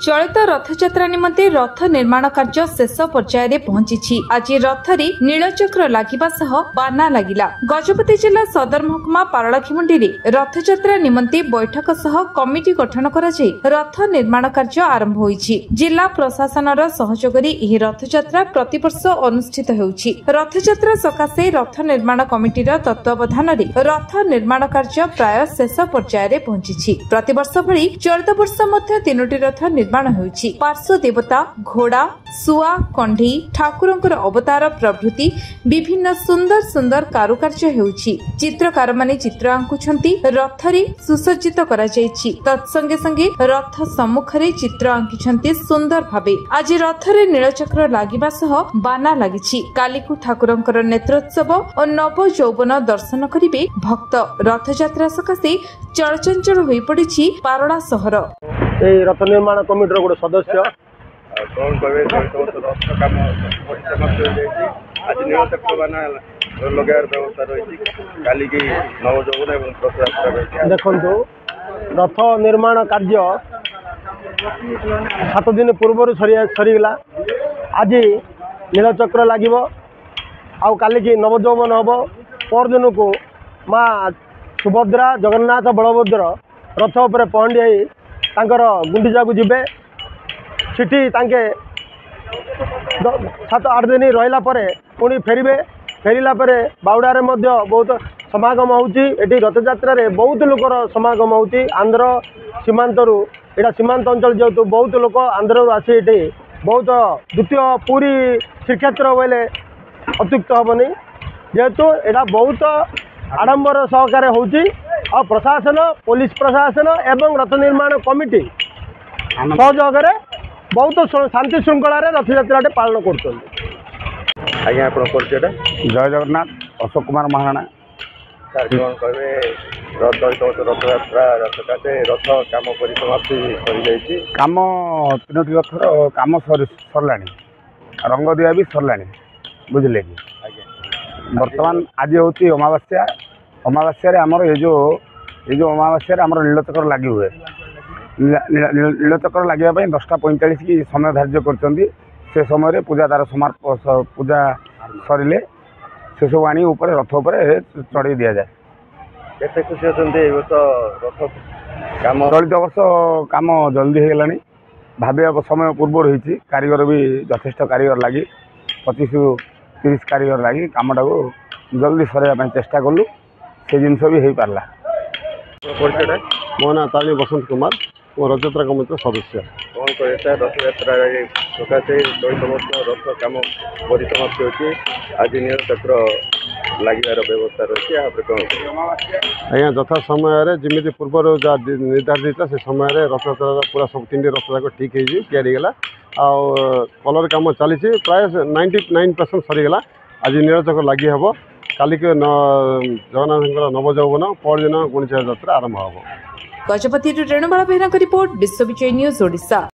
चलित रथयात्रा निमंते रथ निर्माण कार्य शेष पर्याय पहुंची। आज रथरी नीलचक्र लागिबा सह बाना लागिला। गजपति जिला सदर महकुमा पारलाखिमुंडी रथयात्रा निमंते बैठक सह कमिटी गठन करा जाय रथ निर्माण कार्य आरंभ होईछि। जिला प्रशासनर सहयोगरी एही रथयात्रा प्रतिवर्ष अनुष्ठित हेउछि। रथयात्रा सकाशे रथ निर्माण कमिटीर तत्वावधानरे रथ निर्माण कार्य प्राय शेष पर्याय पहुंची। प्रतिवर्ष भली चलित वर्ष मध्य 3टी रथ निर्माण होउछि। पार्श्व देवता घोड़ा सुआ कंढी ठाकुरंकर अवतार प्रभृति विभिन्न सुंदर सुंदर कारुकार्य हेउछि। चित्रकार माने चित्र आंकुछंती। रथरी सुसज्जित करा जायछि। तत्संगे संगे रथ सम्मुखरे चित्र आंकिछंती सुंदर भाबे। आज रथरे नीलचक्र लागिबा सह बाना लागिछि। कालीकु ठाकुरंकर नेत्रोत्सव और नव यौवन दर्शन करिवे भक्त। रथयात्रा सकाशे चलचंचल होई पड़िछि पारला सहर। रथ निर्माण कमिटी गोटे सदस्य कौन कहे रथ काम आज नीलचक्र बाना लगार व्यवस्था रही काली की नवजौवन एवं रथयात्रा रही। देखु रथ निर्माण कार्य 7 दिन पूर्व सरीगला। आज नीलचक्र लगे आउ काली की नवजौवन हम परदिन को माँ सुभद्रा जगन्नाथ बलभद्र रथ उपर पहंडी तांकर गुंडीजा को जीवे सिटी तांके 7-8 दिन रहिला परे पुणी फेरिबे। फेरिला परे बाउडारे मध्य बहुत समागम होउची। एटी रथयात्रा रे बहुत लोकर समागम होउची। आंध्र सीमांतरू एटा सीमांत अंचल जेतु बहुत लोक आंध्ररू आसी एटी बहुत द्वितीय पूरी श्रीक्षेत्र बोले अत्युक्त हेनी जेहेतु एटा बहुत आडंबर सहकारे होउची। और प्रशासन पुलिस प्रशासन एवं रथ निर्माण कमिटी सहयोग बहुत शांति श्रृंखला रथयात्रा पालन कर। जय जगन्नाथ अशोक कुमार महाराणा सर कौन कहे रथयात्रा रथ काम परिसमाप्ति सरी कम 3टी रथर कम सरला रंग दिया भी सरला बुझे कि बर्तमान आज हूँ अमावास्या। अमावास्या आमर ये जो अमावास्या आमर नीलचक्र लगी हुए नीलचक्र लगे 10:45 की समय धार्य कर समय पूजा तार पूजा सरिले से सब आनी रथ उपर चढ़ई दि जाए। केते खुशी होते रथ काम चलित वर्ष काम जल्दी हो गलानी। भाव्य समय पूर्व रही कारीगर भी यथेष्ट कारीगर लगी 25-30 कारीगर लगी कामटा को जल्दी सर चेष्टा कलु से जिनस भी हो पार्ला। मो ना ताली बसंत कुमार रथयात्रा कमिटी सदस्य। कौन कहे रथयात्रा सकाशे चलित वर्ष रथ काम परिसमाप्ति होती आज नीलचक्र लगे व्यवस्था रही आज्ञा यथा समय जमी पूर्व निर्धारित से समय रथयात्रा पूरा सब 3टी रथ जाक ठीक होगला। कलर काम चली प्राय 99% सरीगला। आज नीलचक्र लगी हम काली के जगन्नाथ नवजौवन परदिन गुंडीचा यात्रा आरंभ हम। गजपति रेणुबाला बेहरा रिपोर्ट विश्व विजय न्यूज ओडिशा।